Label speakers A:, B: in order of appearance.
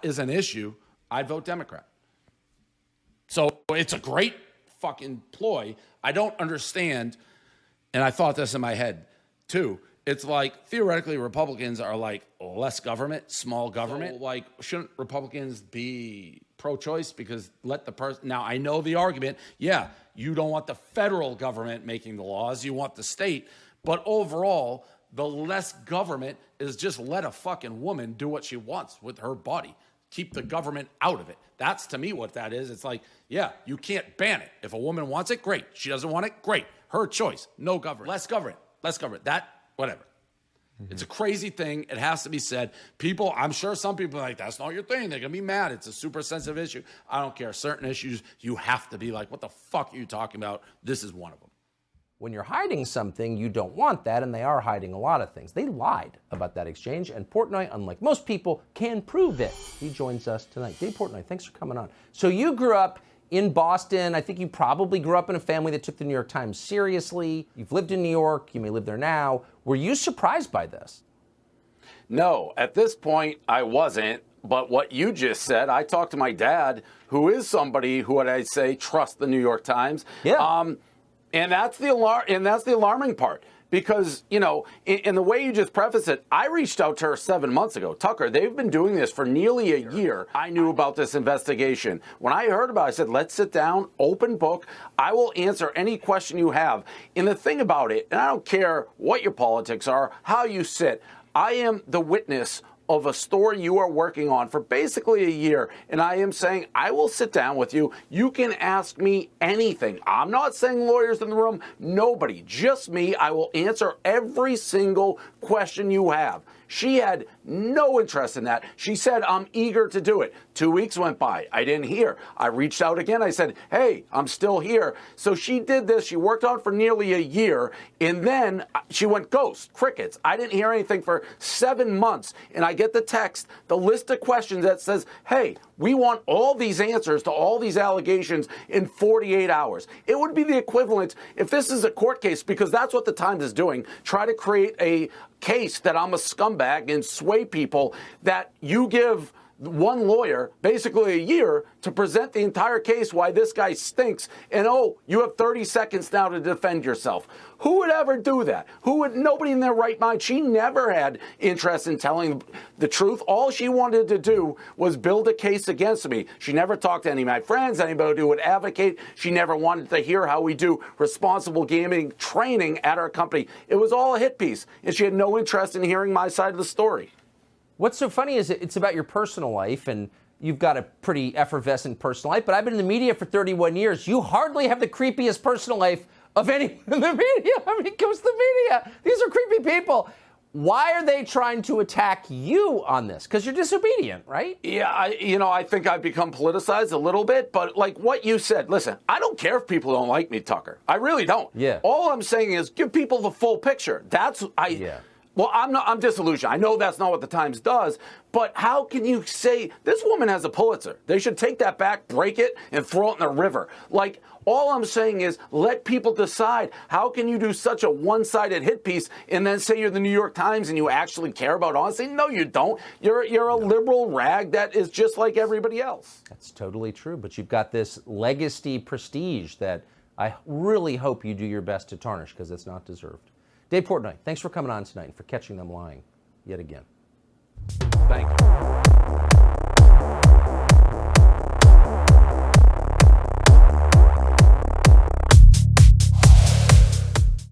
A: is an issue, I'd vote Democrat. So it's a great fucking ploy. I don't understand, and I thought this in my head too. It's like theoretically Republicans are like less government, small government. So, like, shouldn't Republicans be pro-choice because let the person? Now I know the argument. Yeah, you don't want the federal government making the laws. You want the state. But overall, the less government is just let a fucking woman do what she wants with her body. Keep the government out of it. That's to me what that is. It's like, yeah, you can't ban it. If a woman wants it, great. She doesn't want it, great. Her choice. No government. Less government. Less government. That, whatever. It's a crazy thing. It has to be said. People, I'm sure some people are like, that's not your thing. They're going to be mad. It's a super sensitive issue. I don't care. Certain issues, you have to be like, what the fuck are you talking about? This is one of them.
B: When you're hiding something, you don't want that, and they are hiding a lot of things. They lied about that exchange, and Portnoy, unlike most people, can prove it. He joins us tonight. Dave Portnoy, thanks for coming on. So you grew up in Boston. I think you probably grew up in a family that took the New York Times seriously. You've lived in New York. You may live there now. Were you surprised by this?
A: No, at this point, I wasn't. But what you just said, I talked to my dad, who is somebody who, what I say, trusts the New York Times.
B: Yeah.
A: And that's the alarming part. Because, you know, in the way you just preface it, I reached out to her 7 months ago. Tucker, they've been doing this for nearly a year. I knew about this investigation. When I heard about it, I said, let's sit down, open book. I will answer any question you have. And the thing about it, and I don't care what your politics are, how you sit, I am the witness of a story you are working on for basically a year, and I am saying I will sit down with you. You can ask me anything. I'm not saying lawyers in the room, nobody, just me. I will answer every single question you have. She had no interest in that. She said, I'm eager to do it. 2 weeks went by. I didn't hear. I reached out again. I said, hey, I'm still here. So she did this. She worked on it for nearly a year. And then she went ghost, crickets. I didn't hear anything for 7 months. And I get the text, the list of questions that says, hey, we want all these answers to all these allegations in 48 hours. It would be the equivalent, if this is a court case, because that's what the Times is doing, try to create a case that I'm a scumbag and sway people, that you give one lawyer basically a year to present the entire case why this guy stinks, and oh, you have 30 seconds now to defend yourself. Who would ever do that? Nobody in their right mind. She never had interest in telling the truth. All she wanted to do was build a case against me. She never talked to any of my friends, anybody who would advocate. She never wanted to hear how we do responsible gaming training at our company. It was all a hit piece, and she had no interest in hearing my side of the story.
B: What's so funny is it's about your personal life, and you've got a pretty effervescent personal life, but I've been in the media for 31 years. You hardly have the creepiest personal life of anyone in the media. I mean, it comes to the media. These are creepy people. Why are they trying to attack you on this? Because you're disobedient, right?
A: Yeah, I think I've become politicized a little bit, but like what you said, listen, I don't care if people don't like me, Tucker. I really don't.
B: Yeah.
A: All I'm saying is give people the full picture. Well, I'm disillusioned. I know that's not what the Times does, but how can you say this woman has a Pulitzer? They should take that back, break it, and throw it in the river. Like, all I'm saying is let people decide. How can you do such a one-sided hit piece and then say you're the New York Times and you actually care about honesty? No, you don't. You're a liberal rag that is just like everybody else.
B: That's totally true, but you've got this legacy prestige that I really hope you do your best to tarnish, because it's not deserved. Dave Portnoy, thanks for coming on tonight and for catching them lying yet again.
A: Thank you.